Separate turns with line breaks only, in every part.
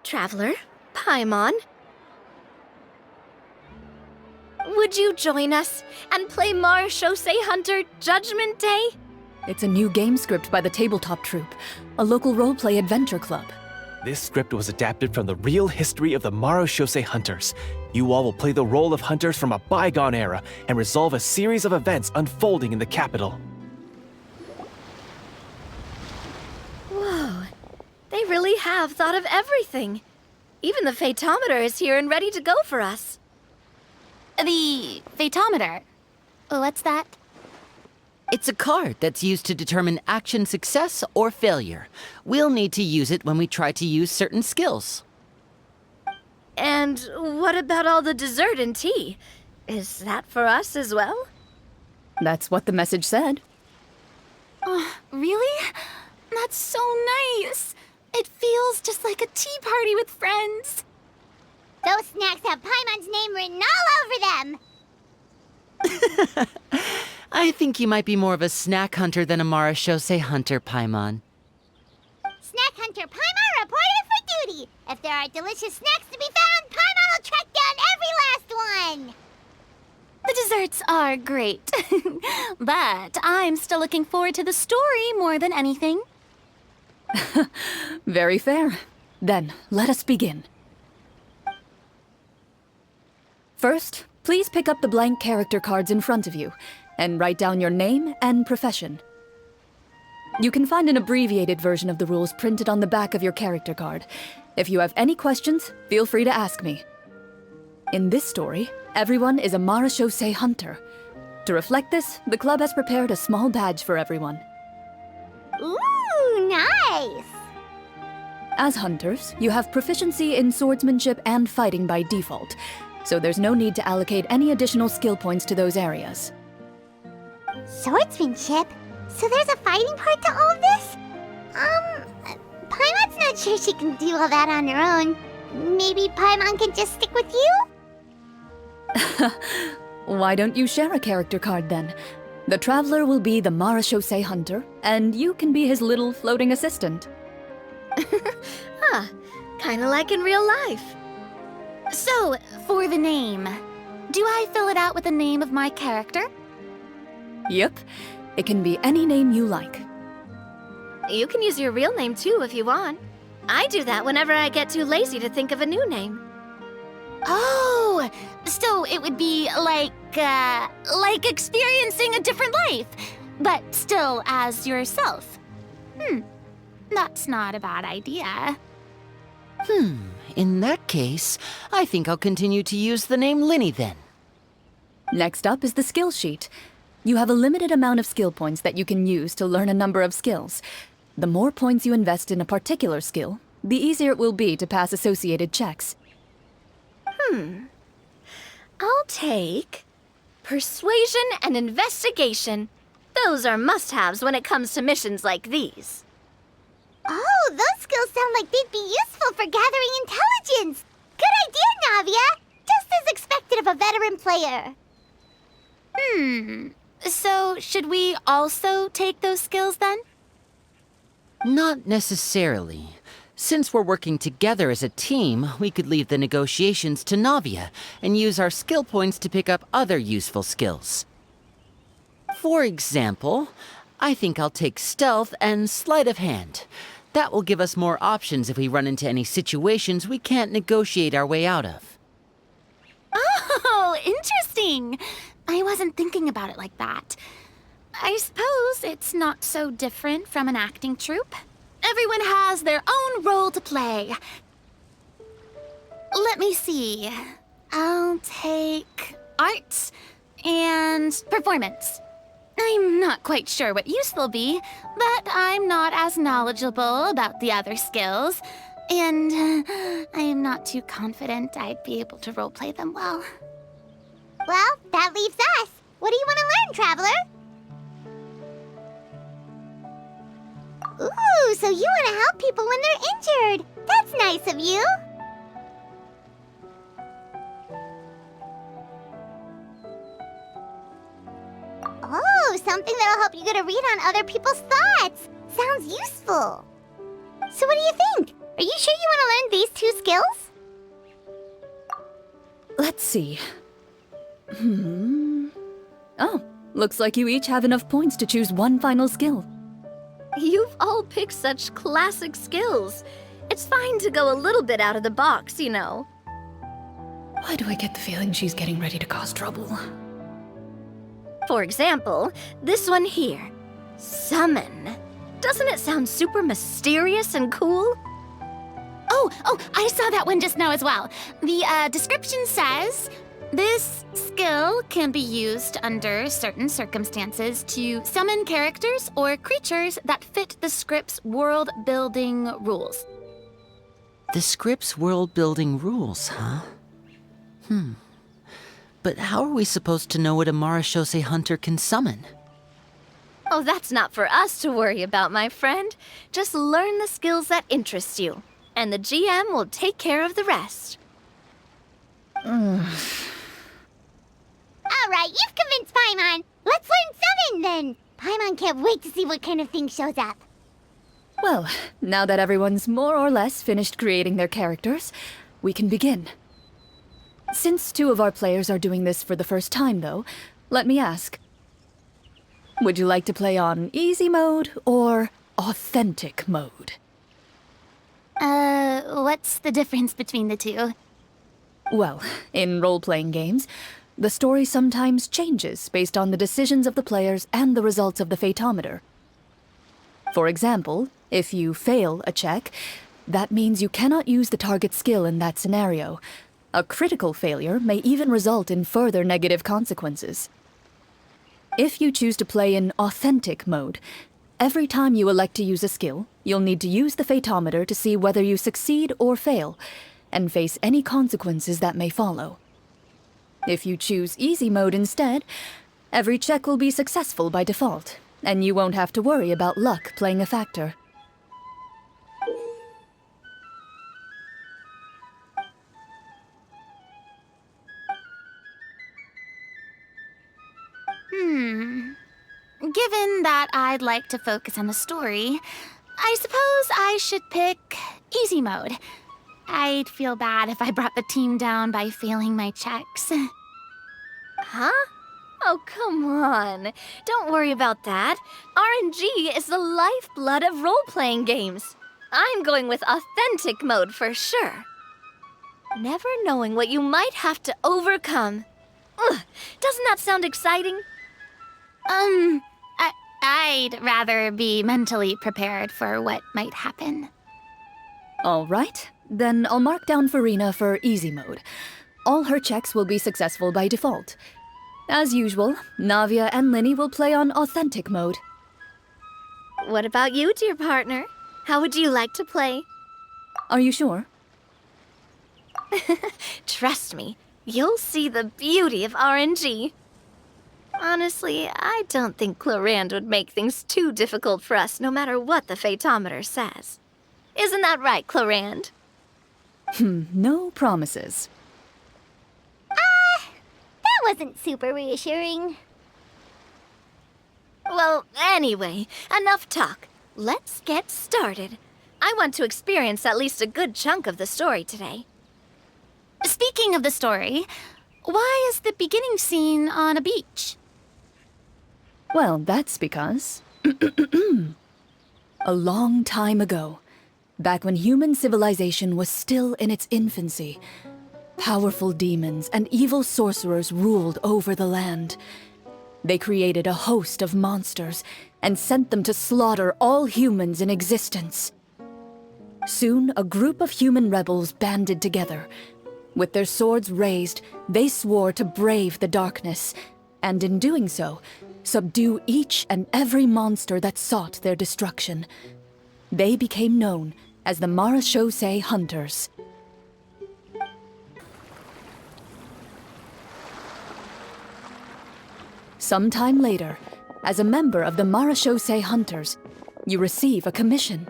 Traveler, Paimon. Would you join us and play Marechaussee Hunter Judgment Day?
It's a new game script by the Tabletop Troupe, a local roleplay adventure club.
This script was adapted from the real history of the Marechaussee Hunters. You all will play the role of hunters from a bygone era and resolve a series of events unfolding in the capital.
Whoa, they really have thought of everything. Even the Fatometer is here and ready to go for us.
The Fatometer? What's that?
It's a card that's used to determine action success or failure. We'll need to use it when we try to use certain skills.
And what about all the dessert and tea? Is that for us as well?
That's what the message said.
Really? That's so nice. It feels just like a tea party with friends.
Those snacks have Paimon's name written all over them!
I think you might be more of a snack hunter than a Marechaussee Hunter, Paimon.
Snack Hunter Paimon reported for duty! If there are delicious snacks to be found, Paimon will track down every last one!
The desserts are great, but I'm still looking forward to the story more than anything.
Very fair. Then, let us begin. First, please pick up the blank character cards in front of you and write down your name and profession. You can find an abbreviated version of the rules printed on the back of your character card. If you have any questions, feel free to ask me. In this story, everyone is a Marechaussee Hunter. To reflect this, the club has prepared a small badge for everyone.
Ooh, nice!
As hunters, you have proficiency in swordsmanship and fighting by default, so there's no need to allocate any additional skill points to those areas.
Swordsmanship? So there's a fighting part to all of this? Paimon's not sure she can do all that on her own. Maybe Paimon can just stick with you?
Why don't you share a character card then? The Traveler will be the Marechaussee Hunter, and you can be his little floating assistant.
Kinda like in real life.
So, for the name, do I fill it out with the name of my character?
Yep, it can be any name you like.
You can use your real name too if you want. I do that whenever I get too lazy to think of a new name.
Oh, so it would be like experiencing a different life, but still as yourself. That's not a bad idea.
In that case, I think I'll continue to use the name Linny then.
Next up is the skill sheet. You have a limited amount of skill points that you can use to learn a number of skills. The more points you invest in a particular skill, the easier it will be to pass associated checks.
I'll take persuasion and investigation. Those are must-haves when it comes to missions like these.
Oh, those skills sound like they'd be useful for gathering intelligence! Good idea, Navia! Just as expected of a veteran player.
So should we also take those skills then?
Not necessarily. Since we're working together as a team, we could leave the negotiations to Navia and use our skill points to pick up other useful skills. For example, I think I'll take stealth and sleight of hand. That will give us more options if we run into any situations we can't negotiate our way out of.
Oh, interesting. I wasn't thinking about it like that. I suppose it's not so different from an acting troupe. Everyone has their own role to play. Let me see. I'll take arts and performance. I'm not quite sure what use they'll be, but I'm not as knowledgeable about the other skills, and I'm not too confident I'd be able to roleplay them well.
Well, that leaves us. What do you want to learn, Traveler? Ooh, so you want to help people when they're injured. That's nice of you. Oh, something that'll help you get a read on other people's thoughts. Sounds useful. So what do you think? Are you sure you want to learn these 2 skills?
Let's see. Oh, looks like you each have enough points to choose one final skill.
You've all picked such classic skills. It's fine to go a little bit out of the box, you know.
Why do I get the feeling she's getting ready to cause trouble?
For example, this one here. Summon. Doesn't it sound super mysterious and cool?
Oh, I saw that one just now as well. The description says, this skill can be used under certain circumstances to summon characters or creatures that fit the script's world-building rules.
The script's world-building rules, huh? But how are we supposed to know what a Marashose hunter can summon?
Oh, that's not for us to worry about, my friend. Just learn the skills that interest you, and the GM will take care of the rest.
Alright, you've convinced Paimon. Let's learn summon then. Paimon can't wait to see what kind of thing shows up.
Well, now that everyone's more or less finished creating their characters, we can begin. Since 2 of our players are doing this for the first time, though, let me ask. Would you like to play on easy mode or authentic mode?
What's the difference between the 2?
Well, in role-playing games, the story sometimes changes based on the decisions of the players and the results of the fatometer. For example, if you fail a check, that means you cannot use the target skill in that scenario. A critical failure may even result in further negative consequences. If you choose to play in authentic mode, every time you elect to use a skill, you'll need to use the fatometer to see whether you succeed or fail, and face any consequences that may follow. If you choose easy mode instead, every check will be successful by default, and you won't have to worry about luck playing a factor.
Given that I'd like to focus on the story, I suppose I should pick easy mode. I'd feel bad if I brought the team down by failing my checks.
Huh? Oh, come on. Don't worry about that. RNG is the lifeblood of role-playing games. I'm going with authentic mode for sure. Never knowing what you might have to overcome. Ugh, doesn't that sound exciting?
I'd rather be mentally prepared for what might happen.
All right, then I'll mark down Farina for easy mode. All her checks will be successful by default. As usual, Navia and Linny will play on authentic mode.
What about you, dear partner? How would you like to play?
Are you sure?
Trust me, you'll see the beauty of RNG. Honestly, I don't think Clorinde would make things too difficult for us no matter what the fatometer says. Isn't that right, Clorinde?
No promises.
That wasn't super reassuring.
Well, anyway, enough talk. Let's get started. I want to experience at least a good chunk of the story today.
Speaking of the story, why is the beginning scene on a beach?
Well, that's because... a long time ago, back when human civilization was still in its infancy, powerful demons and evil sorcerers ruled over the land. They created a host of monsters and sent them to slaughter all humans in existence. Soon, a group of human rebels banded together. With their swords raised, they swore to brave the darkness, and in doing so, subdue each and every monster that sought their destruction. They became known as the Marashose Hunters. Sometime later, as a member of the Marashose Hunters, you receive a commission.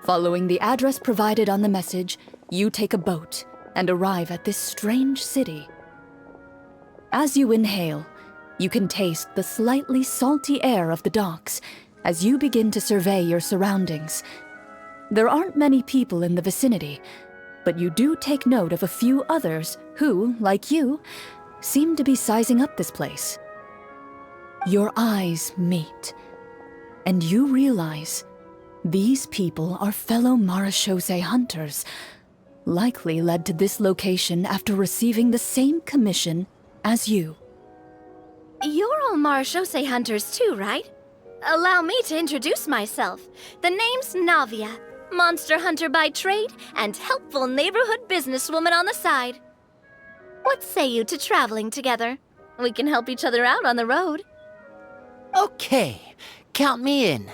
Following the address provided on the message, you take a boat and arrive at this strange city. As you inhale, you can taste the slightly salty air of the docks as you begin to survey your surroundings. There aren't many people in the vicinity, but you do take note of a few others who, like you, seem to be sizing up this place. Your eyes meet, and you realize these people are fellow marechaussee hunters, likely led to this location after receiving the same commission as you.
You're all marechaussee hunters too, right? Allow me to introduce myself. The name's Navia, monster hunter by trade and helpful neighborhood businesswoman on the side. What say you to traveling together? We can help each other out on the road.
Okay, count me in.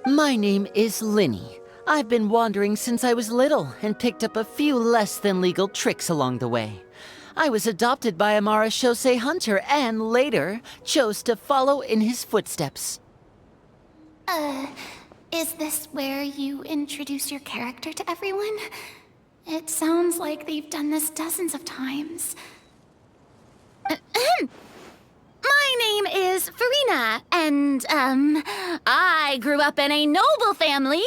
My name is Linny. I've been wandering since I was little and picked up a few less than legal tricks along the way. I was adopted by a marechaussee hunter and later chose to follow in his footsteps.
Is this where you introduce your character to everyone? It sounds like they've done this dozens of times. My name is Farina, and, I grew up in a noble family.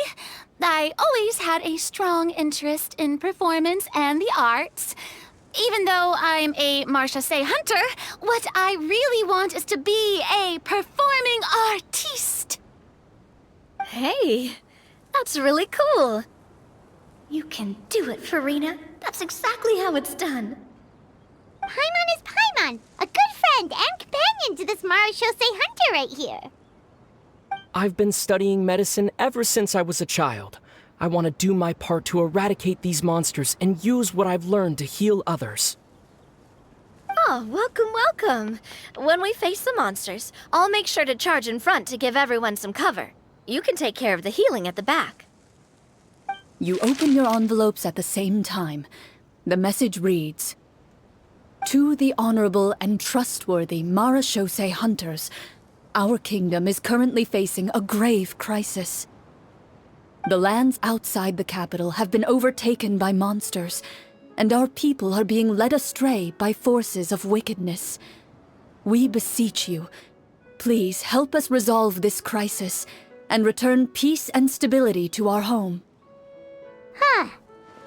I always had a strong interest in performance and the arts. Even though I'm a marechaussee hunter, what I really want is to be a performing artiste.
Hey, that's really cool. You can do it, Farina. That's exactly how it's done.
Paimon is Paimon, a good friend and companion to this marechaussee hunter right here.
I've been studying medicine ever since I was a child. I want to do my part to eradicate these monsters and use what I've learned to heal others.
Oh, welcome, welcome. When we face the monsters, I'll make sure to charge in front to give everyone some cover. You can take care of the healing at the back.
You open your envelopes at the same time. The message reads, "To the honorable and trustworthy marechaussee hunters, our kingdom is currently facing a grave crisis. The lands outside the capital have been overtaken by monsters, and our people are being led astray by forces of wickedness. We beseech you, please help us resolve this crisis and return peace and stability to our home."
Huh.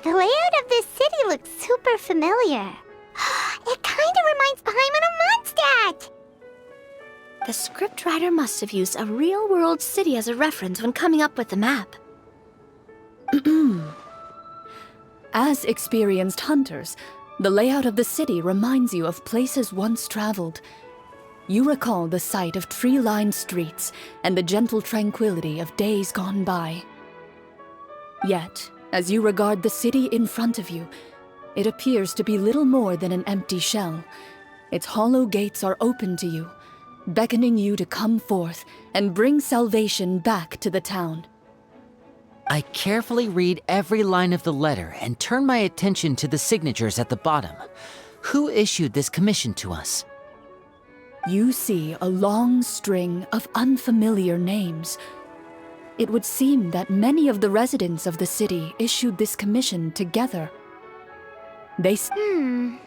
The layout of this city looks super familiar. It kinda reminds Paimon of Mondstadt!
The scriptwriter must have used a real-world city as a reference when coming up with the map.
As experienced hunters, the layout of the city reminds you of places once traveled. You recall the sight of tree-lined streets and the gentle tranquility of days gone by. Yet, as you regard the city in front of you, it appears to be little more than an empty shell. Its hollow gates are open to you, beckoning you to come forth and bring salvation back to the town.
I carefully read every line of the letter and turn my attention to the signatures at the bottom. Who issued this commission to us?
You see a long string of unfamiliar names. It would seem that many of the residents of the city issued this commission together.
In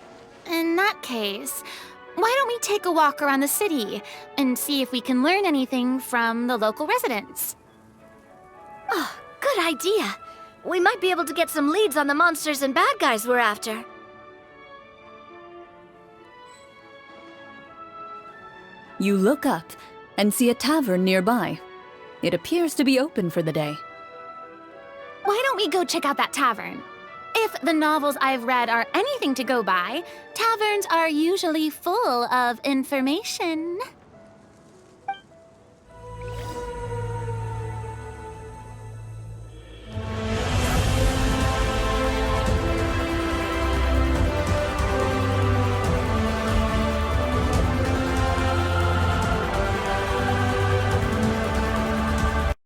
that case, why don't we take a walk around the city and see if we can learn anything from the local residents?
Oh, good idea. We might be able to get some leads on the monsters and bad guys we're after.
You look up and see a tavern nearby. It appears to be open for the day.
Why don't we go check out that tavern? If the novels I've read are anything to go by, taverns are usually full of information.